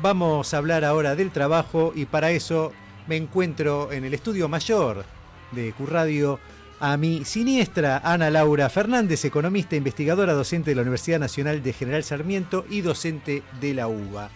Vamos a hablar ahora del trabajo y para eso me encuentro en el estudio mayor de Curradio a mi siniestra Ana Laura Fernández, economista, investigadora, docente de la Universidad Nacional de General Sarmiento y docente de la UBA.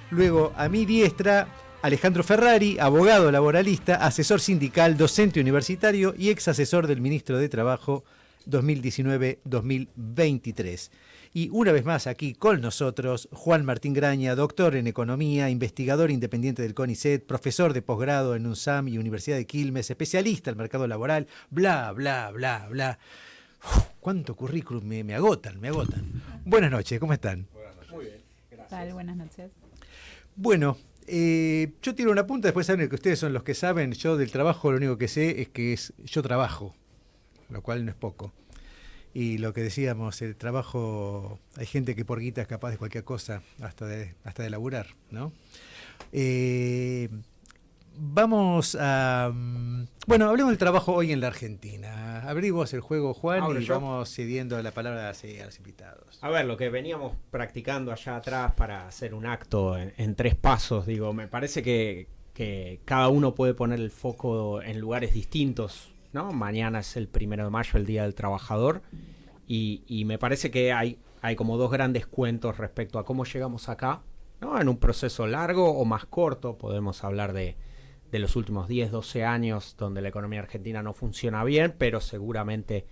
Luego a mi diestra Alejandro Ferrari, abogado laboralista, asesor sindical, docente universitario y ex asesor del ministro de Trabajo 2019-2023. Y una vez más aquí con nosotros, Juan Martín Graña, doctor en Economía, investigador independiente del CONICET, profesor de posgrado en UNSAM y Universidad de Quilmes, especialista en mercado laboral, bla, bla, bla, bla. ¿Cuánto currículum? Me agotan, me agotan. Buenas noches, ¿cómo están? Buenas noches. Muy bien, gracias. Tal, buenas noches. Bueno, yo tiro una punta, después saben que ustedes son los que saben. Yo del trabajo lo único que sé es que yo trabajo, lo cual no es poco. Y lo que decíamos, el trabajo, hay gente que por guita es capaz de cualquier cosa, hasta de laburar, ¿no? Vamos a... Bueno, hablemos del trabajo hoy en la Argentina. Abrí vos el juego, Juan, y vamos cediendo la palabra a los invitados. A ver, lo que veníamos practicando allá atrás para hacer un acto en 3 pasos, digo, me parece que cada uno puede poner el foco en lugares distintos, ¿no? Mañana es el 1 de mayo, el Día del Trabajador, y me parece que hay como 2 grandes cuentos respecto a cómo llegamos acá, ¿no? En un proceso largo o más corto, podemos hablar de los últimos 10, 12 años donde la economía argentina no funciona bien, pero seguramente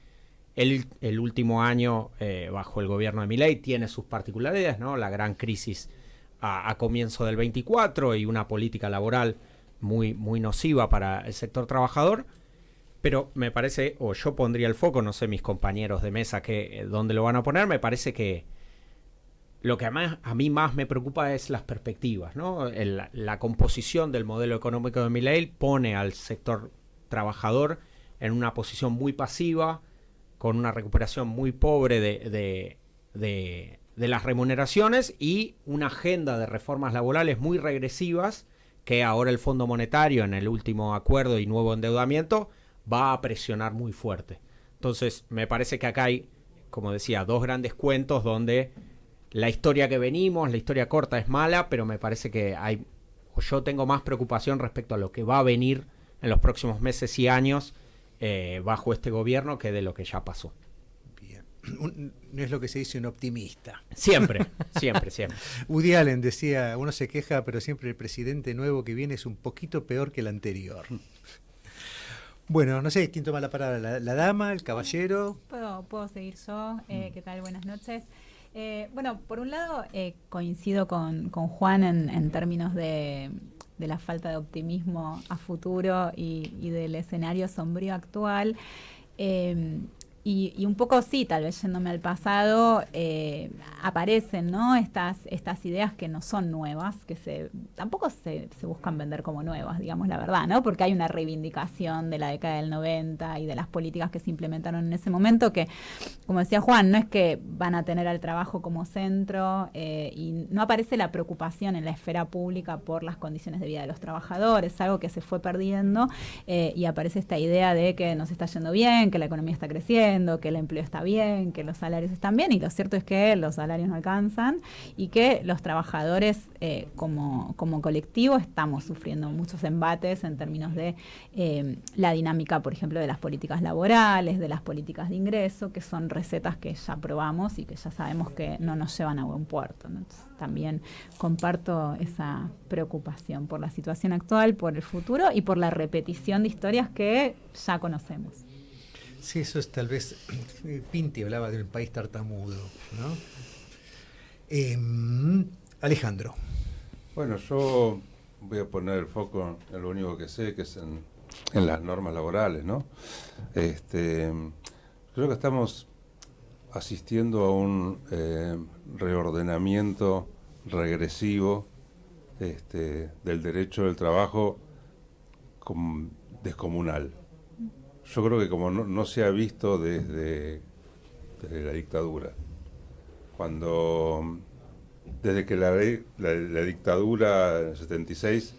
el último año bajo el gobierno de Milei tiene sus particularidades, ¿no? La gran crisis a comienzo del 24 y una política laboral muy, muy nociva para el sector trabajador. Pero me parece, o yo pondría el foco, no sé mis compañeros de mesa dónde lo van a poner, me parece que lo que a mí más me preocupa es las perspectivas, ¿no? La composición del modelo económico de Milei pone al sector trabajador en una posición muy pasiva, con una recuperación muy pobre de las remuneraciones y una agenda de reformas laborales muy regresivas que ahora el Fondo Monetario en el último acuerdo y nuevo endeudamiento va a presionar muy fuerte. Entonces me parece que acá hay, como decía, 2 grandes cuentos donde la historia que venimos, la historia corta es mala, pero me parece que yo tengo más preocupación respecto a lo que va a venir en los próximos meses y años bajo este gobierno que de lo que ya pasó. Bien. No es lo que se dice un optimista. Siempre, siempre, siempre. Woody Allen decía, uno se queja, pero siempre el presidente nuevo que viene es un poquito peor que el anterior. Bueno, no sé, ¿quién toma la palabra? ¿La dama, el caballero? Puedo seguir yo. ¿Qué tal? Buenas noches. Bueno, por un lado coincido con Juan en términos de la falta de optimismo a futuro y del escenario sombrío actual. Y un poco sí, tal vez yéndome al pasado, aparecen, ¿no? Estas ideas que no son nuevas, que tampoco se buscan vender como nuevas, digamos la verdad, ¿no? Porque hay una reivindicación de la década del 90 y de las políticas que se implementaron en ese momento que, como decía Juan, no es que van a tener al trabajo como centro y no aparece la preocupación en la esfera pública por las condiciones de vida de los trabajadores, algo que se fue perdiendo y aparece esta idea de que nos está yendo bien, que la economía está creciendo, que el empleo está bien, que los salarios están bien, y lo cierto es que los salarios no alcanzan y que los trabajadores como colectivo estamos sufriendo muchos embates en términos de la dinámica, por ejemplo, de las políticas laborales, de las políticas de ingreso, que son recetas que ya probamos y que ya sabemos que no nos llevan a buen puerto, ¿no? Entonces, también comparto esa preocupación por la situación actual, por el futuro y por la repetición de historias que ya conocemos. Sí, eso es tal vez... Pinti hablaba de un país tartamudo, ¿no? Alejandro. Bueno, yo voy a poner el foco en lo único que sé, que es en las normas laborales, ¿no? Creo que estamos asistiendo a un reordenamiento regresivo del derecho del trabajo descomunal. Yo creo que como no se ha visto desde la dictadura, desde que la dictadura en el 76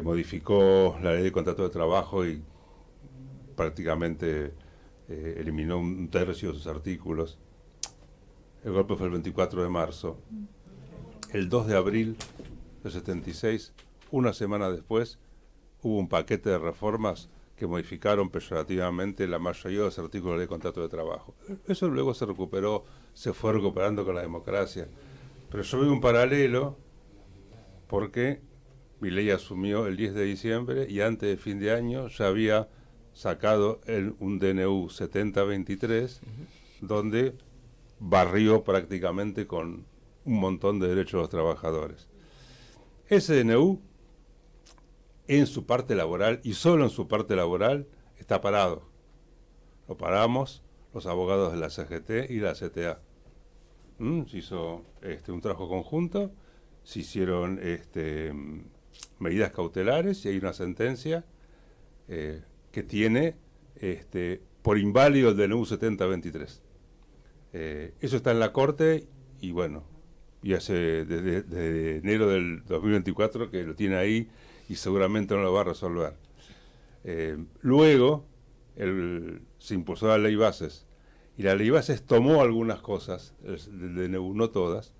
modificó la ley de contrato de trabajo y prácticamente eliminó 1/3 de sus artículos. El golpe fue el 24 de marzo. El 2 de abril del 76, una semana después, hubo un paquete de reformas que modificaron peyorativamente la mayoría de los artículos de ley de contrato de trabajo. Eso luego se recuperó, se fue recuperando con la democracia. Pero yo veo un paralelo porque Milei asumió el 10 de diciembre y antes de fin de año ya había sacado un DNU 7023, donde barrió prácticamente con un montón de derechos de los trabajadores. Ese DNU, en su parte laboral, y solo en su parte laboral, está parado. Lo paramos los abogados de la CGT y la CTA. Se hizo un trabajo conjunto, se hicieron medidas cautelares y hay una sentencia que tiene por inválido el DNU 7023. Eso está en la Corte y bueno, y hace desde enero del 2024 que lo tiene ahí y seguramente no lo va a resolver. Luego se impulsó la ley bases y la ley bases tomó algunas cosas del DNU, no todas,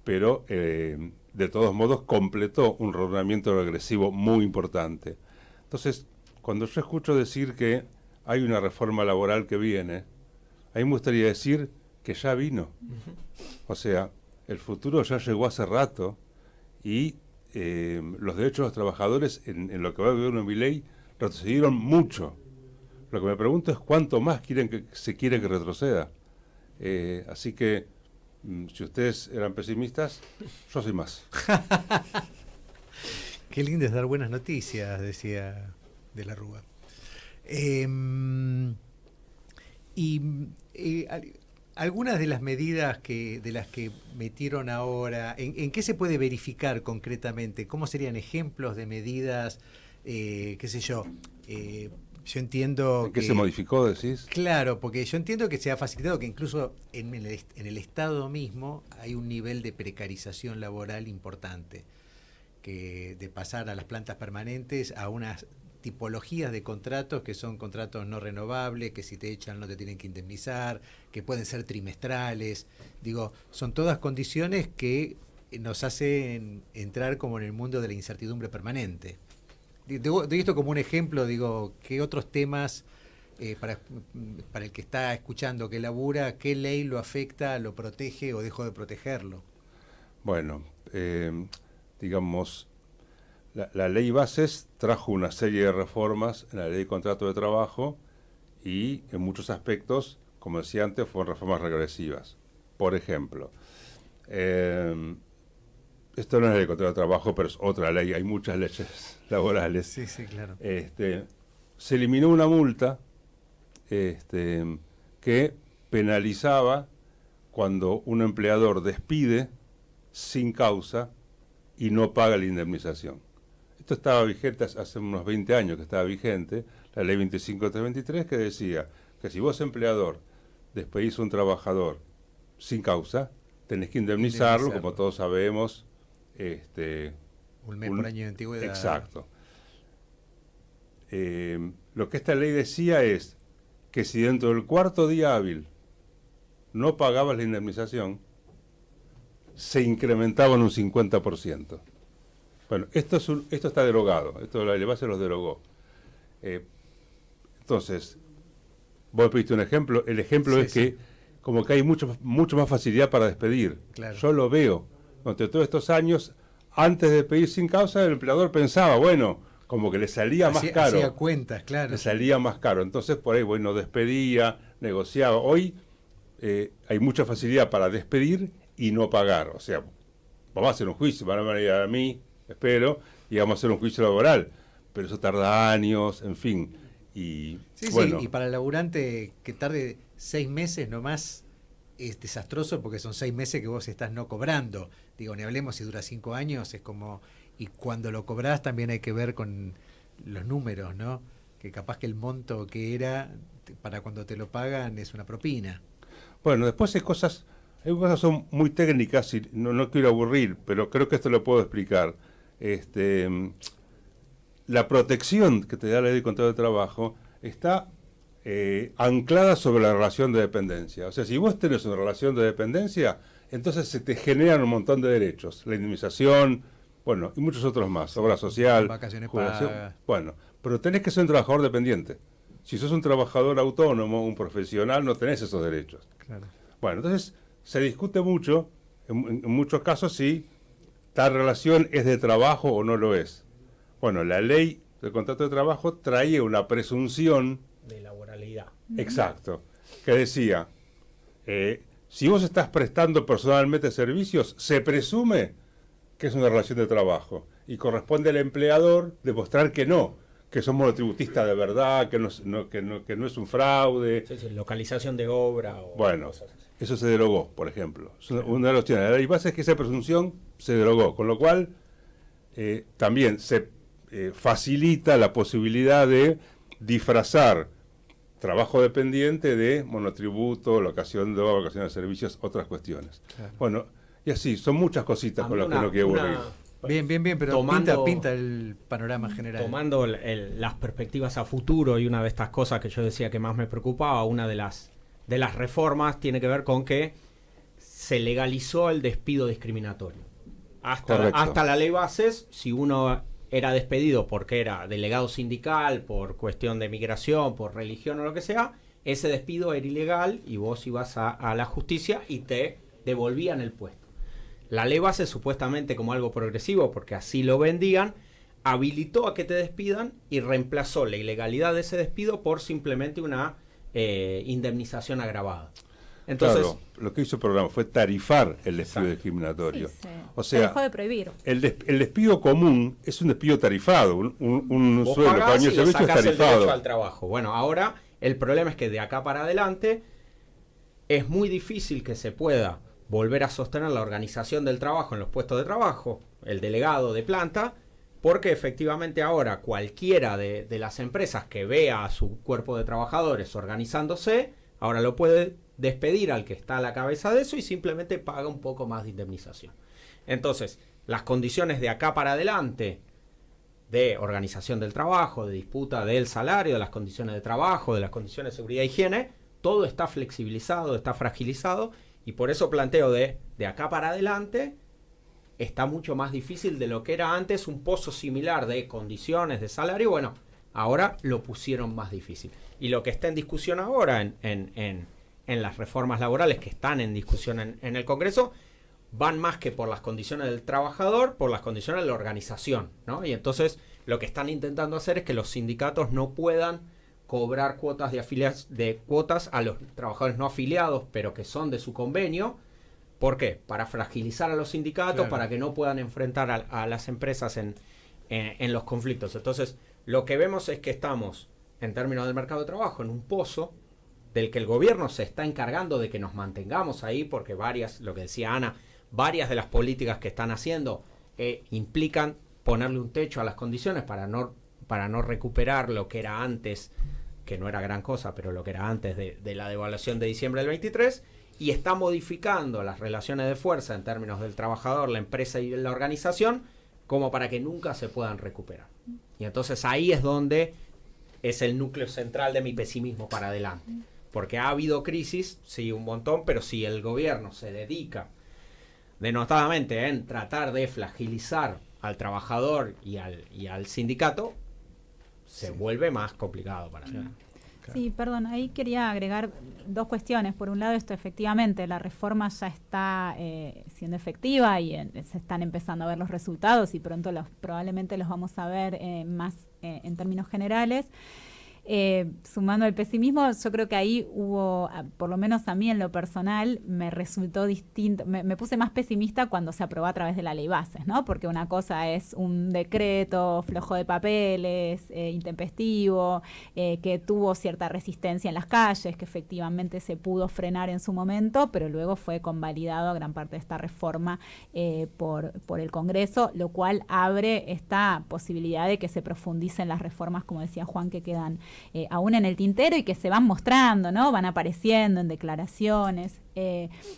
pero de todos modos completó un ordenamiento regresivo muy importante. Entonces, cuando yo escucho decir que hay una reforma laboral que viene, a mí me gustaría decir que ya vino. O sea, el futuro ya llegó hace rato y los derechos de los trabajadores en lo que va a vivir en Milei retrocedieron mucho. Lo que me pregunto es cuánto más se quiere que retroceda. Así que, si ustedes eran pesimistas, yo soy más. Qué lindo es dar buenas noticias, decía de la Rúa. Algunas de las medidas de las que metieron ahora, ¿en qué se puede verificar concretamente? ¿Cómo serían ejemplos de medidas, qué sé yo? Yo entiendo ¿En qué se modificó, decís? Claro, porque yo entiendo que se ha facilitado que incluso en el Estado mismo hay un nivel de precarización laboral importante, que de pasar a las plantas permanentes a unas tipologías de contratos que son contratos no renovables, que si te echan no te tienen que indemnizar, que pueden ser trimestrales. Digo, son todas condiciones que nos hacen entrar como en el mundo de la incertidumbre permanente. Doy esto como un ejemplo, digo, ¿qué otros temas, para el que está escuchando, que labura, qué ley lo afecta, lo protege o dejó de protegerlo? Bueno, digamos, la ley bases trajo una serie de reformas en la ley de contrato de trabajo y en muchos aspectos, como decía antes, fueron reformas regresivas. Por ejemplo, esto no es la ley de contrato de trabajo, pero es otra ley, hay muchas leyes laborales. Sí, sí, claro. Se eliminó una multa que penalizaba cuando un empleador despide sin causa y no paga la indemnización. Esto estaba vigente hace unos 20 años que estaba vigente, la ley 25323, que decía que si vos, empleador, despedís a un trabajador sin causa, tenés que indemnizarlo, como todos sabemos. Un mes por año de antigüedad. Exacto. Lo que esta ley decía es que si dentro del cuarto día hábil no pagabas la indemnización, se incrementaba en un 50%. Bueno, esto está derogado, esto la ley base los derogó. Entonces, vos pediste un ejemplo, el ejemplo es que como que hay mucho más facilidad para despedir. Claro. Yo lo veo. Durante todos estos años, antes de pedir sin causa, el empleador pensaba, bueno, como que le salía más caro. Hacía cuentas, claro. Le salía más caro. Entonces, por ahí, bueno, despedía, negociaba. Hoy hay mucha facilidad para despedir y no pagar. O sea, vamos a hacer un juicio, van a venir a mí, espero, y vamos a hacer un juicio laboral. Pero eso tarda años, en fin. Y, bueno, y para el laburante que tarde 6 meses nomás es desastroso porque son 6 meses que vos estás no cobrando. Digo, ni hablemos si dura 5 años, es como... Y cuando lo cobrás también hay que ver con los números, ¿no? Que capaz que el monto que era para cuando te lo pagan es una propina. Bueno, después hay cosas son muy técnicas y no quiero aburrir, pero creo que esto lo puedo explicar. La protección que te da la ley de contrato de trabajo está anclada sobre la relación de dependencia. O sea, si vos tenés una relación de dependencia, entonces se te generan un montón de derechos. La indemnización, bueno, y muchos otros más, obra social, Vacaciones jubilación. pagas. Bueno, pero tenés que ser un trabajador dependiente. Si sos un trabajador autónomo, un profesional, no tenés esos derechos. Claro. Bueno, entonces se discute mucho, en muchos casos, si tal relación es de trabajo o no lo es. Bueno, la ley del contrato de trabajo traía una presunción, De laboralidad. exacto, que decía, si vos estás prestando personalmente servicios, se presume que es una relación de trabajo y corresponde al empleador demostrar que no, que sos monotributista de verdad, que no es un fraude. Sí, sí, localización de obra o Bueno, cosas así. eso se derogó, por ejemplo. Es una de las opciones. La ley base es que esa presunción se derogó, con lo cual también se facilita la posibilidad de disfrazar trabajo dependiente de monotributo, locación de obra, locación de servicios, otras cuestiones. Claro. Bueno, y así, son muchas cositas con las que no quiero aburrir. Bien, pero pinta el panorama general. Tomando las perspectivas a futuro, y una de estas cosas que yo decía que más me preocupaba, una de las reformas tiene que ver con que se legalizó el despido discriminatorio. Hasta la ley bases, si uno era despedido porque era delegado sindical, por cuestión de migración, por religión o lo que sea, ese despido era ilegal y vos ibas a la justicia y te devolvían el puesto. La ley base, supuestamente como algo progresivo, porque así lo vendían, habilitó a que te despidan y reemplazó la ilegalidad de ese despido por simplemente una indemnización agravada. Entonces, claro, lo que hizo el programa fue tarifar el despido exacto. discriminatorio. Sí, O se sea, dejó de prohibir. el despido común es un despido tarifado, un vos sueldo pagás para año y de le servicio es sacás el derecho tarifado. al trabajo. Bueno, ahora el problema es que de acá para adelante es muy difícil que se pueda volver a sostener la organización del trabajo en los puestos de trabajo, el delegado de planta, porque efectivamente ahora cualquiera de las empresas que vea a su cuerpo de trabajadores organizándose, ahora lo puede despedir al que está a la cabeza de eso y simplemente paga un poco más de indemnización. Entonces, las condiciones de acá para adelante de organización del trabajo, de disputa del salario, de las condiciones de trabajo, de las condiciones de seguridad e higiene, todo está flexibilizado, está fragilizado, y por eso planteo de acá para adelante está mucho más difícil de lo que era antes, un pozo similar de condiciones de salario. Bueno, ahora lo pusieron más difícil. Y lo que está en discusión ahora en las reformas laborales que están en discusión en el Congreso, van más que por las condiciones del trabajador, por las condiciones de la organización, ¿no? Y entonces lo que están intentando hacer es que los sindicatos no puedan cobrar cuotas de cuotas a los trabajadores no afiliados, pero que son de su convenio. ¿Por qué? Para fragilizar a los sindicatos, claro, para que no puedan enfrentar a las empresas en los conflictos. Entonces, lo que vemos es que estamos, en términos del mercado de trabajo, en un pozo del que el gobierno se está encargando de que nos mantengamos ahí, porque lo que decía Ana, varias de las políticas que están haciendo implican ponerle un techo a las condiciones para no recuperar lo que era antes, que no era gran cosa, pero lo que era antes de la devaluación de diciembre del 23, y está modificando las relaciones de fuerza en términos del trabajador, la empresa y la organización, como para que nunca se puedan recuperar. Y entonces ahí es donde es el núcleo central de mi pesimismo para adelante. Porque ha habido crisis, sí, un montón, pero si el gobierno se dedica denotadamente en tratar de fragilizar al trabajador y al sindicato, se vuelve más complicado para él. Sí, perdón, ahí quería agregar dos cuestiones. Por un lado, esto efectivamente, la reforma ya está siendo efectiva y se están empezando a ver los resultados y pronto probablemente los vamos a ver más en términos generales. Sumando el pesimismo, yo creo que ahí hubo, por lo menos a mí en lo personal, me resultó distinto, me puse más pesimista cuando se aprobó a través de la ley bases, ¿no? Porque una cosa es un decreto flojo de papeles, intempestivo, que tuvo cierta resistencia en las calles, que efectivamente se pudo frenar en su momento, pero luego fue convalidado gran parte de esta reforma por el Congreso, lo cual abre esta posibilidad de que se profundicen las reformas, como decía Juan, que quedan aún en el tintero y que se van mostrando, ¿no? Van apareciendo en declaraciones.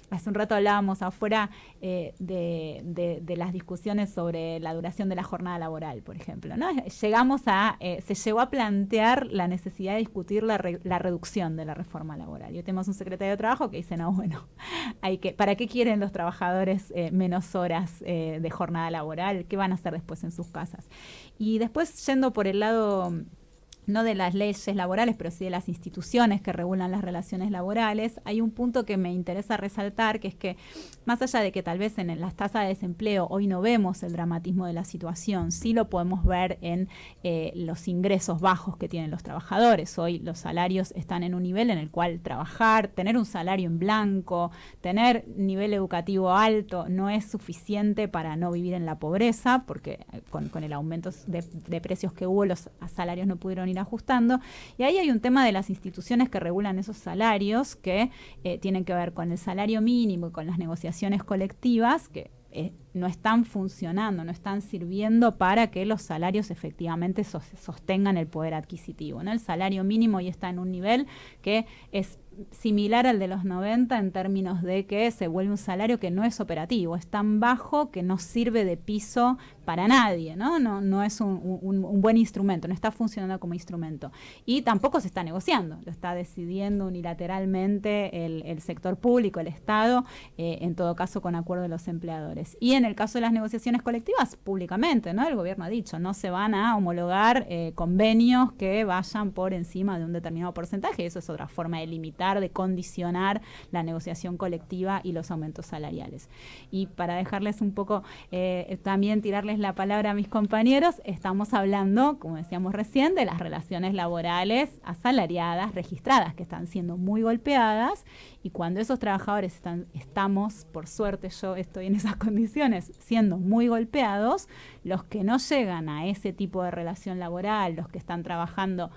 Hace un rato hablábamos afuera de las discusiones sobre la duración de la jornada laboral, por ejemplo, ¿no? Se llegó a plantear la necesidad de discutir la reducción de la reforma laboral. Y hoy tenemos un secretario de Trabajo que dice, no, bueno, ¿para qué quieren los trabajadores menos horas de jornada laboral? ¿Qué van a hacer después en sus casas? Y después, yendo por el lado no de las leyes laborales, pero sí de las instituciones que regulan las relaciones laborales, hay un punto que me interesa resaltar, que es que más allá de que tal vez en las tasas de desempleo hoy no vemos el dramatismo de la situación, sí lo podemos ver en los ingresos bajos que tienen los trabajadores. Hoy los salarios están en un nivel en el cual trabajar, tener un salario en blanco, tener nivel educativo alto no es suficiente para no vivir en la pobreza, porque con el aumento de precios que hubo, los salarios no pudieron ir ajustando, y ahí hay un tema de las instituciones que regulan esos salarios que tienen que ver con el salario mínimo y con las negociaciones colectivas que no están funcionando, no están sirviendo para que los salarios efectivamente sostengan el poder adquisitivo, ¿no? El salario mínimo hoy está en un nivel que es similar al de los 90 en términos de que se vuelve un salario que no es operativo, es tan bajo que no sirve de piso para nadie, ¿no? No es un buen instrumento, no está funcionando como instrumento. Y tampoco se está negociando, lo está decidiendo unilateralmente el sector público, el Estado, en todo caso con acuerdo de los empleadores. Y en el caso de las negociaciones colectivas, públicamente, ¿no? El gobierno ha dicho, no se van a homologar convenios que vayan por encima de un determinado porcentaje, eso es otra forma de limitar, de condicionar la negociación colectiva y los aumentos salariales. Y para dejarles un poco, también tirarles la palabra a mis compañeros, estamos hablando, como decíamos recién, de las relaciones laborales asalariadas, registradas, que están siendo muy golpeadas, y cuando esos trabajadores estamos, por suerte yo estoy en esas condiciones, siendo muy golpeados, los que no llegan a ese tipo de relación laboral, los que están trabajando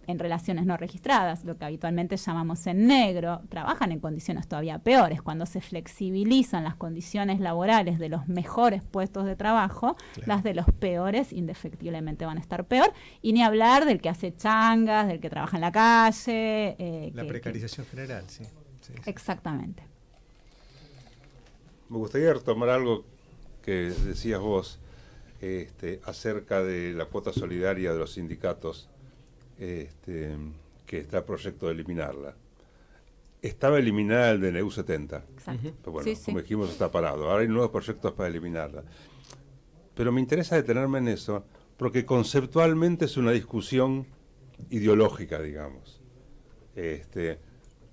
en relaciones no registradas, lo que habitualmente llamamos en negro, trabajan en condiciones todavía peores. Cuando se flexibilizan las condiciones laborales de los mejores puestos de trabajo, claro, las de los peores indefectiblemente van a estar peor, y ni hablar del que hace changas, del que trabaja en la calle. La precarización general, sí. Exactamente. Me gustaría retomar algo que decías vos acerca de la cuota solidaria de los sindicatos, que está el proyecto de eliminarla. Estaba eliminada el DNU 70. Exacto. Pero bueno, Sí. como dijimos, está parado. Ahora hay nuevos proyectos para eliminarla. Pero me interesa detenerme en eso, porque conceptualmente es una discusión ideológica, digamos.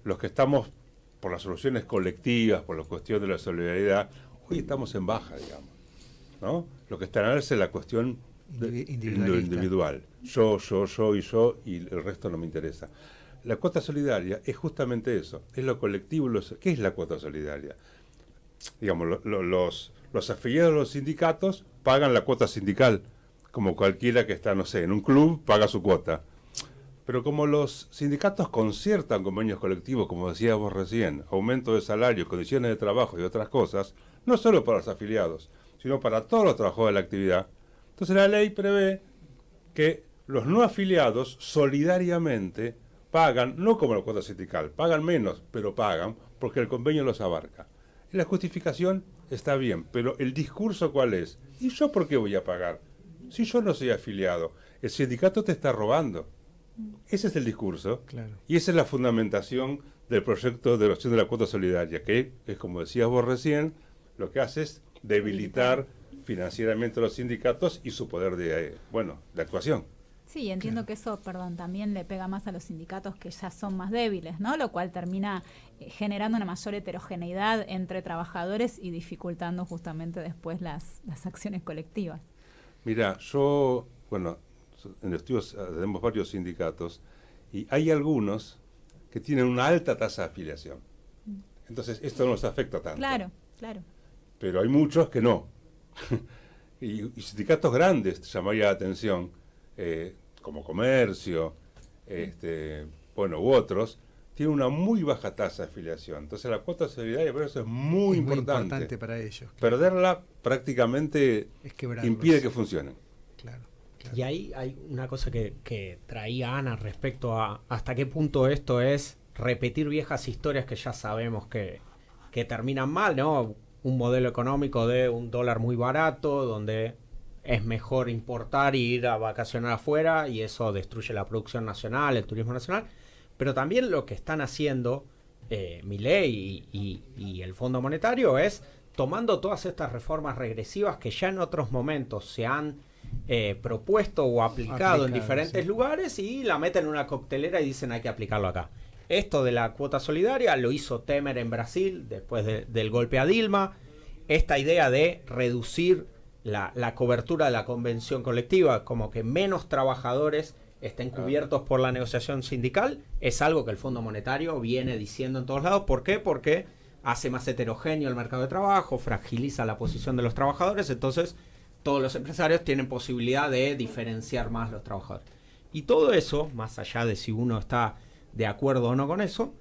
Los que estamos por las soluciones colectivas, por la cuestión de la solidaridad, hoy estamos en baja, digamos, ¿no? Lo que está en alza es la cuestión individual. Yo, y el resto no me interesa. La cuota solidaria es justamente eso, es lo colectivo. ¿Qué es la cuota solidaria? Digamos, los afiliados de los sindicatos pagan la cuota sindical, como cualquiera que está, no sé, en un club paga su cuota. Pero como los sindicatos conciertan convenios colectivos, como decías vos recién, aumento de salario, condiciones de trabajo y otras cosas, no solo para los afiliados, sino para todos los trabajadores de la actividad. Entonces la ley prevé que los no afiliados solidariamente pagan, no como la cuota sindical, pagan menos, pero pagan porque el convenio los abarca. Y la justificación está bien, pero el discurso ¿cuál es? ¿Y yo por qué voy a pagar? Si yo no soy afiliado, el sindicato te está robando. Ese es el discurso, claro. Y esa es la fundamentación del proyecto de erosión de la cuota solidaria, que es, como decías vos recién, lo que hace es debilitar financieramente a los sindicatos y su poder de actuación. Sí, entiendo que eso, también le pega más a los sindicatos que ya son más débiles, ¿no? Lo cual termina generando una mayor heterogeneidad entre trabajadores y dificultando justamente después las acciones colectivas. Mira, en estudios tenemos varios sindicatos y hay algunos que tienen una alta tasa de afiliación. Entonces, esto no nos afecta tanto. Claro. Pero hay muchos que no. y sindicatos grandes llamaría la atención, como Comercio, u otros, tienen una muy baja tasa de afiliación. Entonces la cuota solidaria por eso es muy importante para ellos. Perderla prácticamente es impide que funcione. Claro. Y ahí hay una cosa que traía Ana respecto a hasta qué punto esto es repetir viejas historias que ya sabemos que terminan mal, ¿no? Un modelo económico de un dólar muy barato, donde es mejor importar e ir a vacacionar afuera, y eso destruye la producción nacional, el turismo nacional. Pero también lo que están haciendo Milei y el Fondo Monetario es tomando todas estas reformas regresivas que ya en otros momentos se han propuesto o aplicado en diferentes lugares, y la meten en una coctelera y dicen hay que aplicarlo acá. Esto de la cuota solidaria lo hizo Temer en Brasil después del golpe a Dilma. Esta idea de reducir la cobertura de la convención colectiva, como que menos trabajadores estén cubiertos por la negociación sindical, es algo que el Fondo Monetario viene diciendo en todos lados. ¿Por qué? Porque hace más heterogéneo el mercado de trabajo, fragiliza la posición de los trabajadores, entonces todos los empresarios tienen posibilidad de diferenciar más los trabajadores. Y todo eso, más allá de si uno está de acuerdo o no con eso,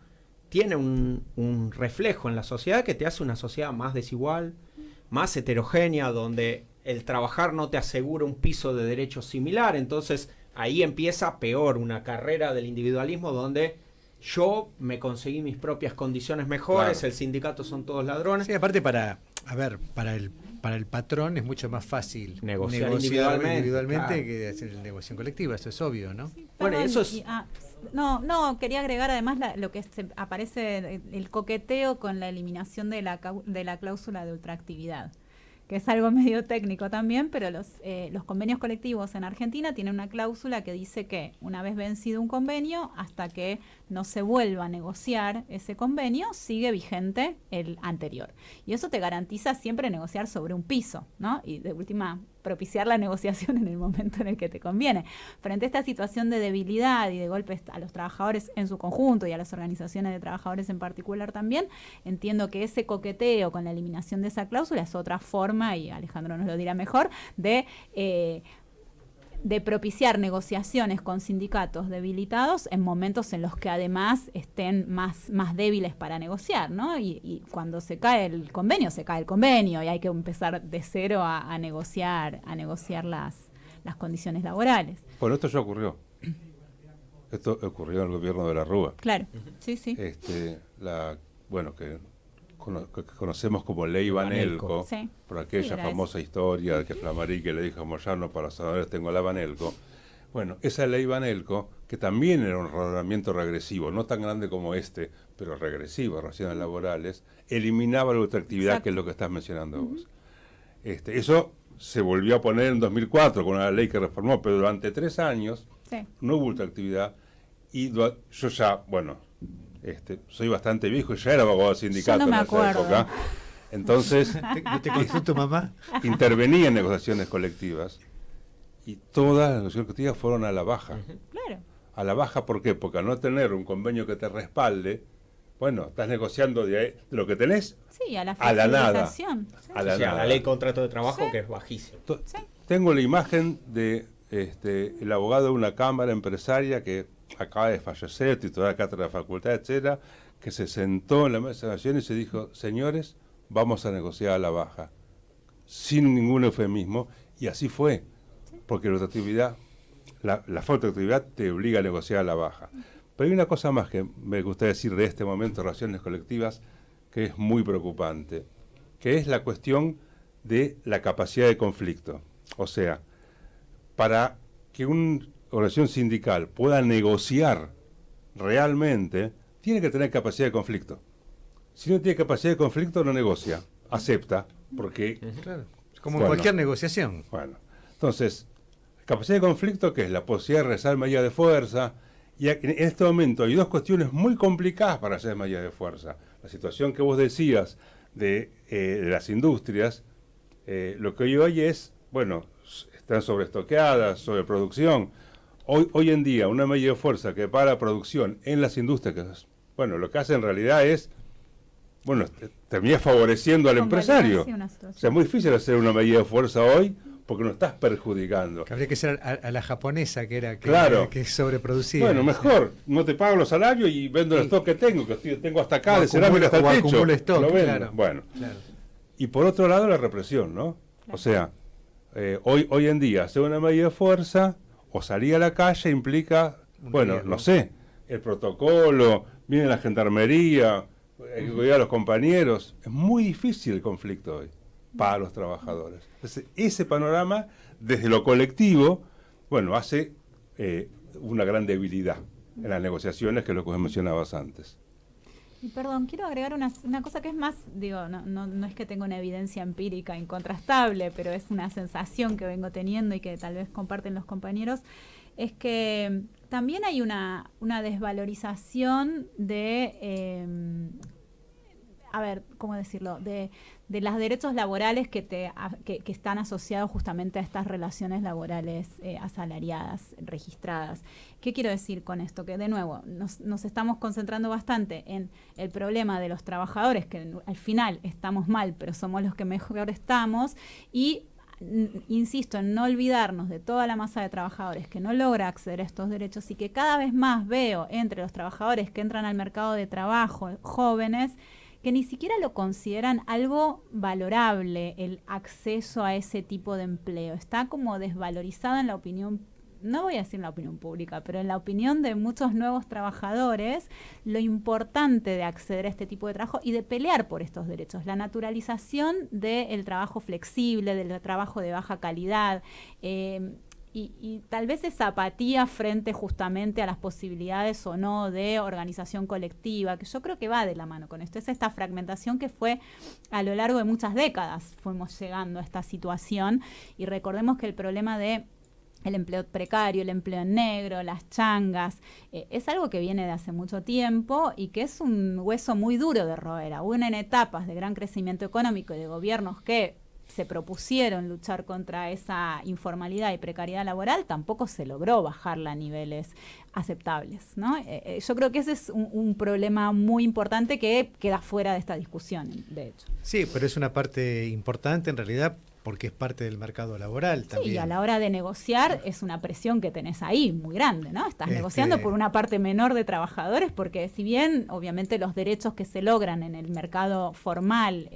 tiene un reflejo en la sociedad que te hace una sociedad más desigual, más heterogénea, donde el trabajar no te asegura un piso de derechos similar. Entonces ahí empieza peor una carrera del individualismo, donde yo me conseguí mis propias condiciones mejores, el sindicato son todos ladrones. Sí, aparte para el patrón es mucho más fácil negociar individualmente claro, que hacer negociación colectiva, eso es obvio, ¿no? Sí, bueno, eso es... No, quería agregar además lo que aparece, el coqueteo con la eliminación de la cláusula de ultraactividad, que es algo medio técnico también, pero los convenios colectivos en Argentina tienen una cláusula que dice que una vez vencido un convenio, hasta que no se vuelva a negociar ese convenio, sigue vigente el anterior. Y eso te garantiza siempre negociar sobre un piso, ¿no? Y de última, propiciar la negociación en el momento en el que te conviene. Frente a esta situación de debilidad y de golpes a los trabajadores en su conjunto y a las organizaciones de trabajadores en particular también, entiendo que ese coqueteo con la eliminación de esa cláusula es otra forma, y Alejandro nos lo dirá mejor, de propiciar negociaciones con sindicatos debilitados en momentos en los que además estén más débiles para negociar, ¿no? Y cuando se cae el convenio y hay que empezar de cero a negociar las condiciones laborales. Bueno, esto ya ocurrió. Esto ocurrió en el gobierno de la Rúa. Claro, sí. Que conocemos como Ley Banelco, sí, por aquella famosa historia de que Flamarique le dijo a Moyano: para los senadores tengo la Banelco. Bueno, esa Ley Banelco, que también era un ordenamiento regresivo, no tan grande como este, pero regresivo, relaciones laborales, eliminaba la ultraactividad. Exacto. Que es lo que estás mencionando vos. Eso se volvió a poner en 2004 con una ley que reformó, pero durante 3 años no hubo ultraactividad. Y yo ya, soy bastante viejo y ya era abogado sindicato en esa época. Entonces, ¿te conoció tu mamá? Intervenía en negociaciones colectivas y todas las negociaciones colectivas fueron a la baja. Claro. A la baja, ¿por qué? Porque al no tener un convenio que te respalde, estás negociando de lo que tenés a la nada. Sí. A la ley de contrato de trabajo, que es bajísimo. Tengo la imagen de el abogado de una cámara empresaria que acaba de fallecer, titular de cátedra de la facultad, etcétera, que se sentó en la mesa de negociación y se dijo: señores, vamos a negociar a la baja, sin ningún eufemismo, y así fue, porque la ultraactividad, la falta de actividad te obliga a negociar a la baja. Pero hay una cosa más que me gustaría decir de este momento de relaciones colectivas, que es muy preocupante, que es la cuestión de la capacidad de conflicto. O sea, para que una organización sindical pueda negociar realmente, tiene que tener capacidad de conflicto. Si no tiene capacidad de conflicto, no negocia, acepta, porque... Claro, como cualquier negociación. Bueno, entonces, capacidad de conflicto, que es la posibilidad de realizar medidas de fuerza, y en este momento hay 2 cuestiones muy complicadas para hacer medidas de fuerza. La situación que vos decías de las industrias, lo que hoy es, están sobreestoqueadas, sobreproducción. Hoy en día, una medida de fuerza que para la producción en las industrias, lo que hace en realidad es, termina favoreciendo al empresario. O sea, es muy difícil hacer una medida de fuerza hoy porque no estás perjudicando. Que habría que ser a la japonesa, que sobreproducía. Bueno, mejor, no te pago los salarios y vendo el stock que tengo tengo hasta acá, de cerámica hasta el techo. Stock, lo vendo. Claro. Bueno, claro. Y por otro lado la represión, ¿no? Claro. O sea, Hoy en día hacer una medida de fuerza o salir a la calle implica, riesgo. no sé, el protocolo, viene la gendarmería, hay que cuidar a los compañeros. Es muy difícil el conflicto hoy para los trabajadores. Entonces, ese panorama, desde lo colectivo, hace una gran debilidad en las negociaciones, que es lo que vos mencionabas antes. Y perdón, quiero agregar una cosa que es más, digo, no es que tenga una evidencia empírica incontrastable, pero es una sensación que vengo teniendo y que tal vez comparten los compañeros, es que también hay una desvalorización de, ¿cómo decirlo?, de los derechos laborales que están asociados justamente a estas relaciones laborales asalariadas, registradas. ¿Qué quiero decir con esto? Que de nuevo nos estamos concentrando bastante en el problema de los trabajadores, que al final estamos mal, pero somos los que mejor estamos, y insisto en no olvidarnos de toda la masa de trabajadores que no logra acceder a estos derechos, y que cada vez más veo entre los trabajadores que entran al mercado de trabajo, jóvenes, que ni siquiera lo consideran algo valorable el acceso a ese tipo de empleo. Está como desvalorizado en la opinión, no voy a decir en la opinión pública, pero en la opinión de muchos nuevos trabajadores, lo importante de acceder a este tipo de trabajo y de pelear por estos derechos. La naturalización del trabajo flexible, del trabajo de baja calidad, y tal vez esa apatía frente justamente a las posibilidades o no de organización colectiva, que yo creo que va de la mano con esto. Es esta fragmentación que fue a lo largo de muchas décadas, fuimos llegando a esta situación, y recordemos que el problema de el empleo precario, el empleo en negro, las changas, es algo que viene de hace mucho tiempo y que es un hueso muy duro de roer. Aún en etapas de gran crecimiento económico y de gobiernos que se propusieron luchar contra esa informalidad y precariedad laboral, tampoco se logró bajarla a niveles aceptables, ¿no? Yo creo que ese es un problema muy importante que queda fuera de esta discusión, de hecho. Sí, pero es una parte importante en realidad, porque es parte del mercado laboral también. Sí, a la hora de negociar es una presión que tenés ahí muy grande, ¿no? Estás negociando por una parte menor de trabajadores, porque si bien obviamente los derechos que se logran en el mercado formal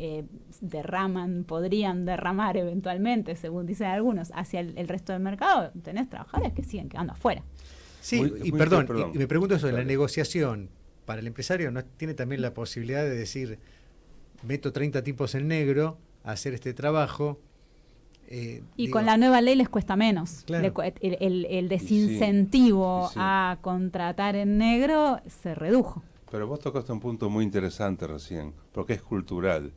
podrían derramar eventualmente, según dicen algunos, hacia el resto del mercado, tenés trabajadores que siguen quedando afuera. Sí, y me pregunto eso, en la negociación, para el empresario no tiene también la posibilidad de decir, meto 30 tipos en negro a hacer este trabajo. Con la nueva ley les cuesta menos. Claro. El desincentivo a contratar en negro se redujo. Pero vos tocaste un punto muy interesante recién, porque es cultural.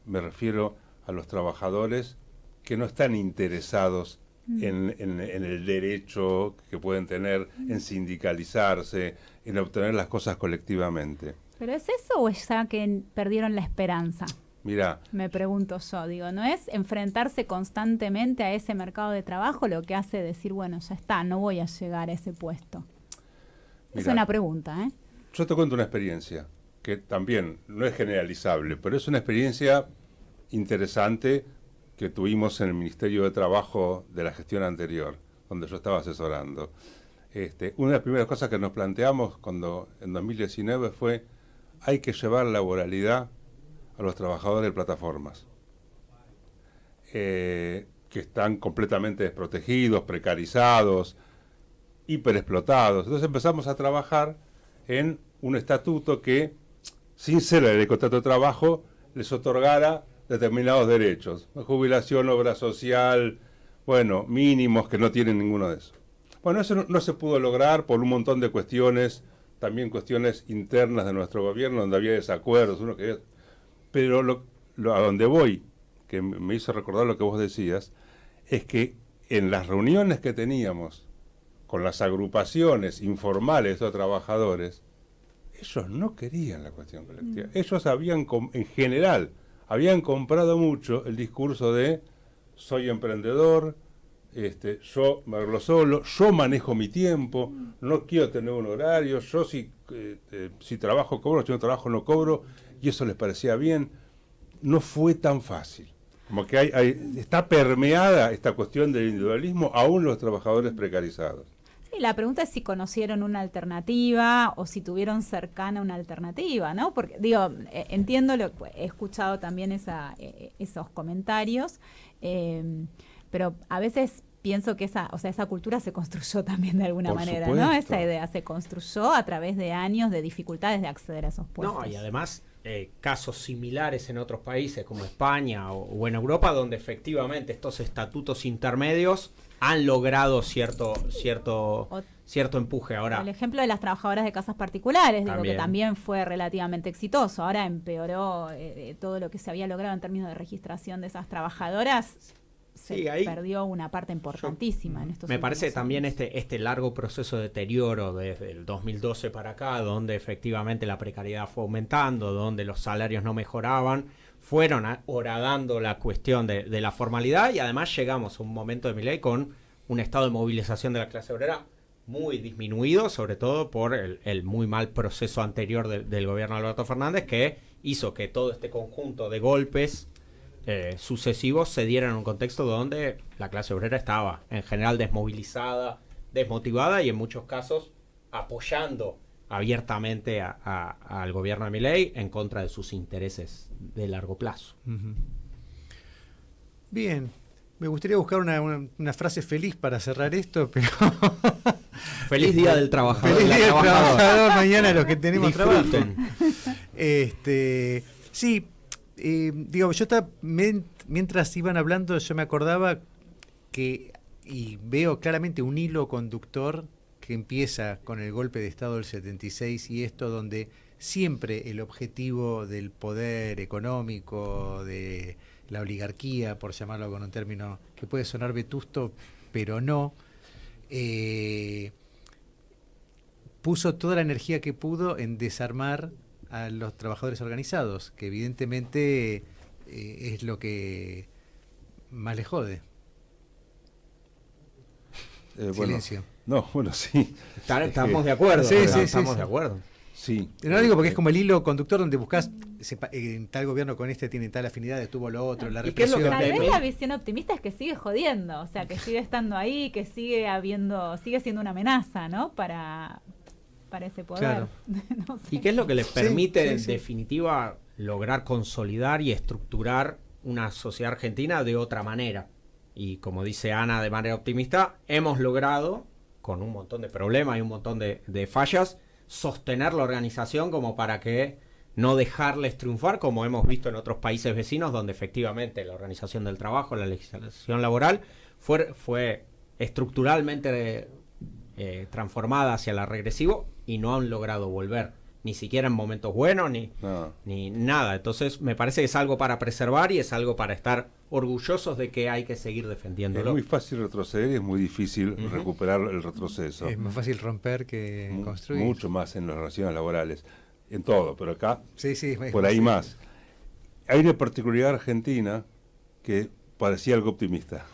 Me refiero a los trabajadores que no están interesados en el derecho que pueden tener, en sindicalizarse, en obtener las cosas colectivamente. ¿Pero es eso o es ya que perdieron la esperanza? Mirá, me pregunto yo, ¿no es enfrentarse constantemente a ese mercado de trabajo lo que hace decir, bueno, ya está, no voy a llegar a ese puesto? Es una pregunta, ¿eh? Yo te cuento una experiencia que también no es generalizable, pero es una experiencia interesante que tuvimos en el Ministerio de Trabajo de la gestión anterior, donde yo estaba asesorando. Una de las primeras cosas que nos planteamos cuando en 2019 fue, hay que llevar laboralidad a los trabajadores de plataformas, que están completamente desprotegidos, precarizados, hiperexplotados. Entonces empezamos a trabajar en un estatuto que, sin ser la ley de contrato de trabajo, les otorgara determinados derechos, jubilación, obra social, mínimos que no tienen ninguno de esos. Bueno, eso no se pudo lograr por un montón de cuestiones, también cuestiones internas de nuestro gobierno, donde había desacuerdos, pero a donde voy, que me hizo recordar lo que vos decías, es que en las reuniones que teníamos con las agrupaciones informales de estos trabajadores, ellos no querían la cuestión colectiva. Ellos en general, habían comprado mucho el discurso de soy emprendedor, yo me arreglo solo, yo manejo mi tiempo, no quiero tener un horario, yo si trabajo cobro, si no trabajo no cobro, y eso les parecía bien. No fue tan fácil. Como que está permeada esta cuestión del individualismo aún los trabajadores precarizados. Sí, la pregunta es si conocieron una alternativa o si tuvieron cercana una alternativa, ¿no? Porque, entiendo, he escuchado también esos comentarios. pero a veces pienso que esa cultura se construyó también de alguna Por manera, supuesto. ¿no? Esa idea se construyó a través de años de dificultades de acceder a esos puestos. No, y además casos similares en otros países como España o en Europa, donde efectivamente estos estatutos intermedios han logrado cierto empuje. Ahora, El ejemplo de las trabajadoras de casas particulares, digo, que También. también fue relativamente exitoso. Ahora empeoró todo lo que se había logrado en términos de registración de esas trabajadoras. Se Sí, ahí perdió una parte importantísima en estos me parece últimos también años. este largo proceso de deterioro desde el 2012 para acá, donde efectivamente la precariedad fue aumentando, donde los salarios no mejoraban, fueron horadando la cuestión de la formalidad, y además llegamos a un momento de Milei con un estado de movilización de la clase obrera muy disminuido, sobre todo por el muy mal proceso anterior del gobierno de Alberto Fernández, que hizo que todo este conjunto de golpes sucesivos se dieran en un contexto donde la clase obrera estaba en general desmovilizada, desmotivada y en muchos casos apoyando abiertamente al gobierno de Milei en contra de sus intereses de largo plazo. Ujú. Bien, me gustaría buscar una frase feliz para cerrar esto, pero... Feliz Día del Trabajador. Feliz y la día del trabajadora. trabajador mañana los que tenemos Disfruten. trabajo. Sí, digo, yo estaba, mientras iban hablando, yo me acordaba que, y veo claramente un hilo conductor que empieza con el golpe de Estado del 76 y esto donde siempre el objetivo del poder económico, de la oligarquía, por llamarlo con un término que puede sonar vetusto, pero no, puso toda la energía que pudo en desarmar a los trabajadores organizados, que evidentemente es lo que más les jode. Silencio. Bueno, sí. Estamos de acuerdo. Sí, sí, sí, estamos sí. de acuerdo. Sí. No digo porque es como el hilo conductor donde buscas en tal gobierno con este tiene tal afinidad, tuvo lo otro, la ¿Y qué es lo represión. que Tal te- vez la visión optimista es que sigue jodiendo, o sea, que sigue estando ahí, que sigue siendo una amenaza, ¿no? Para ese poder. Claro. No sé. ¿Y qué es lo que les permite, sí, en sí. definitiva, lograr consolidar y estructurar una sociedad argentina de otra manera? Y como dice Ana de manera optimista, hemos logrado, con un montón de problemas y un montón de fallas, sostener la organización como para que no dejarles triunfar, como hemos visto en otros países vecinos, donde efectivamente la organización del trabajo, la legislación laboral, fue estructuralmente transformada hacia la regresivo y no han logrado volver, ni siquiera en momentos buenos, ni nada. Entonces me parece que es algo para preservar y es algo para estar orgullosos de que hay que seguir Es defendiéndolo. muy fácil retroceder y es muy difícil Ujú. recuperar el retroceso. Es más fácil romper que construir. Mucho más en las relaciones laborales. En todo, pero acá Sí, sí, es por ahí sí. más. Hay una particularidad argentina que parecía algo optimista,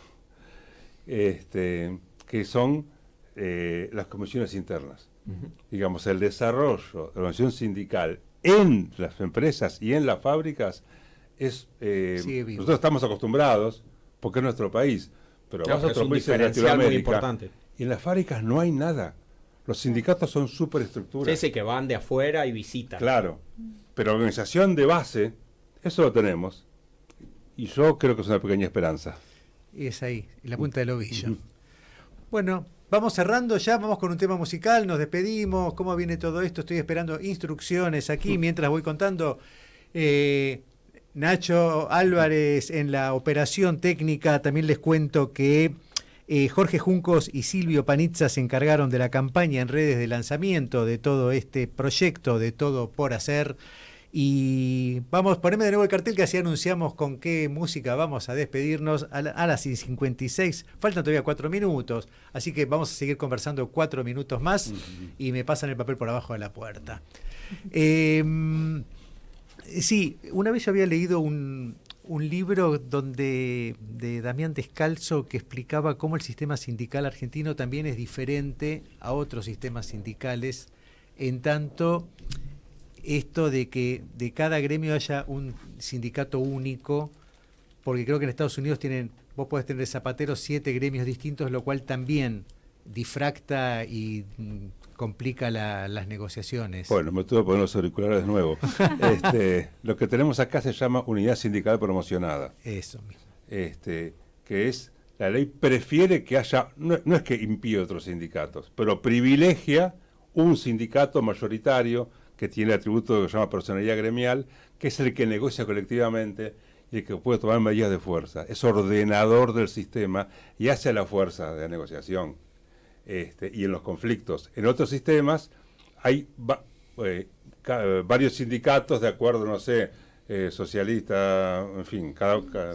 que son las comisiones internas. Ujú. Digamos, el desarrollo de la organización sindical en las empresas y en las fábricas es... Sigue vivo. nosotros estamos acostumbrados, porque es nuestro país, pero Claro, vas a es otros un países de diferencial muy Latinoamérica importante. y en las fábricas no hay nada. Los sindicatos son superestructuras. Sí, que van de afuera y visitan. Claro, pero organización de base, eso lo tenemos. Y yo creo que es una pequeña esperanza. Y es ahí, en la punta del ovillo. Ujú. Bueno, vamos cerrando ya, vamos con un tema musical, nos despedimos, ¿cómo viene todo esto? Estoy esperando instrucciones aquí mientras voy contando. Nacho Álvarez en la operación técnica, también les cuento que Jorge Juncos y Silvio Panizza se encargaron de la campaña en redes de lanzamiento de todo este proyecto, de todo por hacer. Y vamos, poneme de nuevo el cartel que así anunciamos con qué música vamos a despedirnos a las 56. Faltan todavía 4 minutos, así que vamos a seguir conversando 4 minutos más y me pasan el papel por abajo de la puerta. Sí, una vez yo había leído un libro de Damián Descalzo que explicaba cómo el sistema sindical argentino también es diferente a otros sistemas sindicales, en tanto esto de que de cada gremio haya un sindicato único, porque creo que en Estados Unidos vos podés tener zapateros 7 gremios distintos, lo cual también difracta y complica las negociaciones. Bueno, me tuve que poner los auriculares de nuevo. Lo que tenemos acá se llama Unidad Sindical Promocionada, Eso mismo. que es la ley prefiere que haya, no es que impide otros sindicatos, pero privilegia un sindicato mayoritario que tiene atributo que se llama personalidad gremial, que es el que negocia colectivamente y el que puede tomar medidas de fuerza. Es ordenador del sistema y hace la fuerza de la negociación. Y en los conflictos. En otros sistemas hay varios sindicatos de acuerdo, no sé, socialista, en fin,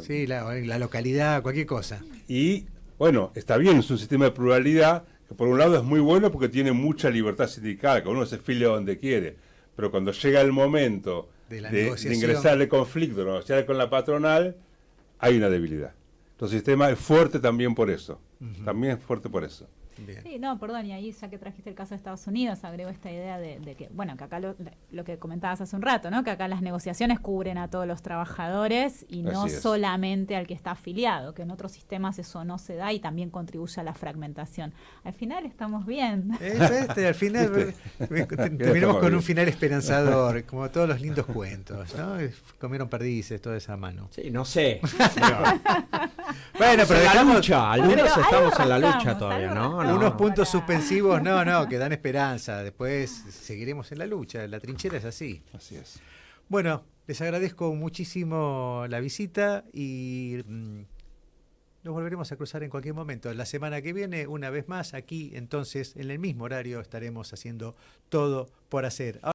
Sí, la localidad, cualquier cosa. Y bueno, está bien, es un sistema de pluralidad que por un lado es muy bueno porque tiene mucha libertad sindical, que uno se filia donde quiere, pero cuando llega el momento de ingresar al conflicto, negociar con la patronal, hay una debilidad. Entonces el sistema es fuerte también por eso, también es fuerte por eso. Bien. Sí, no, perdón, y ahí ya que trajiste el caso de Estados Unidos, agrego esta idea de que, bueno, que acá lo que comentabas hace un rato, ¿no? Que acá las negociaciones cubren a todos los trabajadores y no solamente al que está afiliado, que en otros sistemas eso no se da y también contribuye a la fragmentación. Al final estamos bien. Al final terminamos con un final esperanzador, como todos los lindos cuentos, ¿no? Comieron perdices, toda esa mano. Sí, no sé. Bueno, pero la dejamos lucha, al menos estamos en la lucha todavía, ¿no? unos puntos suspensivos, que dan esperanza. Después seguiremos en la lucha. La trinchera es así. Así es. Bueno, les agradezco muchísimo la visita y nos volveremos a cruzar en cualquier momento. La semana que viene, una vez más, aquí, entonces, en el mismo horario, estaremos haciendo Todo por Hacer.